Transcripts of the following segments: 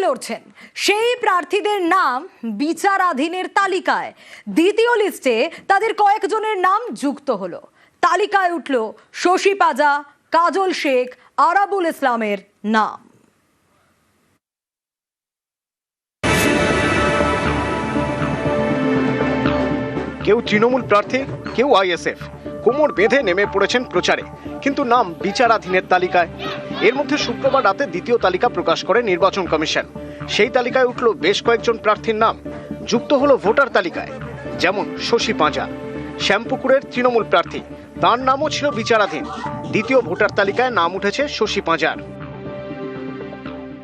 লড়ছেন সেই প্রার্থীদের নাম বিচারাধীনের তালিকায়। দ্বিতীয় লিস্টে তাদের কয়েকজনের নাম যুক্ত হলো। তালিকায় উঠল শশী পাজা, কাজল শেখ, আরাবুল ইসলামের নাম। কেউ তৃণমূল প্রার্থী, কেউ আইএসএফ, কোমর বেঁধে নেমে পড়েছেন প্রচারে, কিন্তু নাম বিচারাধীনের তালিকায়। এর মধ্যে শুক্রবার রাতে দ্বিতীয় তালিকা প্রকাশ করে নির্বাচন কমিশন। সেই তালিকায় উঠল বেশ কয়েকজন প্রার্থীর নাম, যুক্ত হলো ভোটার তালিকায়। যেমন শশী পাজা, শ্যামপুকুরের তৃণমূল প্রার্থী, তার নামও ছিল বিচারাধীন। দ্বিতীয় ভোটার তালিকায় নাম উঠেছে শশী পাজার।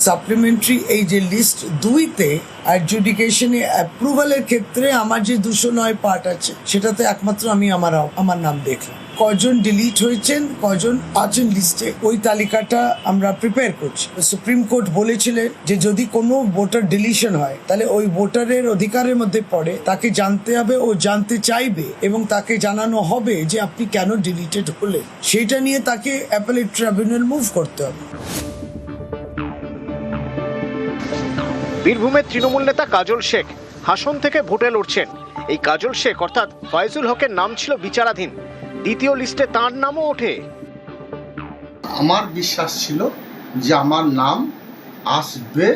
সাপ্লিমেন্টারি এই যে লিস্ট 2-তে অ্যাডজুডিকেশনে অ্যাপ্রুভালের ক্ষেত্রে আমার যে 209 পার্ট আছে সেটাতে একমাত্র আমি আমার নাম দেখলাম। কজন ডিলিট হয়েছেন, কজন আছেন লিস্টে, ওই তালিকাটা আমরা প্রিপেয়ার করছি। সুপ্রিম কোর্ট বলেছিলেন যে যদি কোনো ভোটার ডিলিশন হয় তাহলে ওই ভোটারের অধিকারের মধ্যে পড়ে, তাকে জানতে হবে, ও জানতে চাইবে এবং তাকে জানানো হবে যে আপনি কেন ডিলিটেড হলেন। সেটা নিয়ে তাকে অ্যাপেলেট ট্রাইব্যুনাল মুভ করতে হবে। বীরভূমের তৃণমূল নেতা কাজল শেখ হাসন থেকে ভোটে লড়ছেন। এই কাজল শেখ অর্থাৎ ফয়জুল হকের নাম ছিল বিচারাধীন। দ্বিতীয় লিস্টে তার নামও ওঠে। আমার বিশ্বাস ছিল যে আমার নাম আসবে,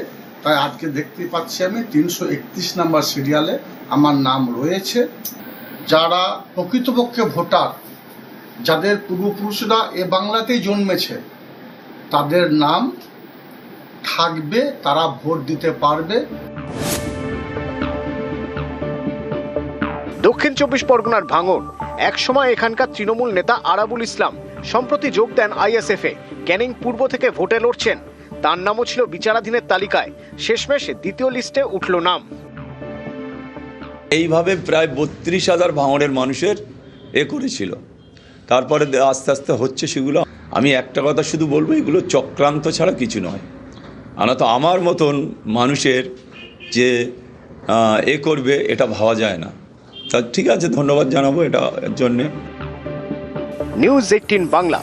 তাই আজকে দেখতে পাচ্ছি আমি 331 নম্বর সিরিয়ালে আমার নাম রয়েছে। যারা প্রকৃতপক্ষে ভোটার, যাদের পূর্বপুরুষরা এ বাংলাতেই জন্মেছে, তাদের নাম থাকবে, তারা ভোট দিতে পারবে। দক্ষিণ 24 পরগনার ভাঙড়। একসময় এখানকার তৃণমূল নেতা আরাবুল ইসলাম সম্প্রতি যোগ দেন আইএসএফে। ক্যানিং পূর্ব থেকে ভোটে লড়ছেন, তার নামও ছিল বিচারাধীনের তালিকায়। শেষমেশ দ্বিতীয় লিস্টে উঠল নাম। এইভাবে প্রায় 32,000 ভাঙড়ের মানুষের করেছিল। তারপরে আস্তে আস্তে হচ্ছে সেগুলো। আমি একটা কথা শুধু বলবো, এগুলো চক্রান্ত ছাড়া কিছু নয়। তো আমার মতন মানুষের যে করবে এটা ভাবা যায় না। তা ঠিক আছে, ধন্যবাদ জানাবো এটার জন্যে। নিউজ 18 বাংলা।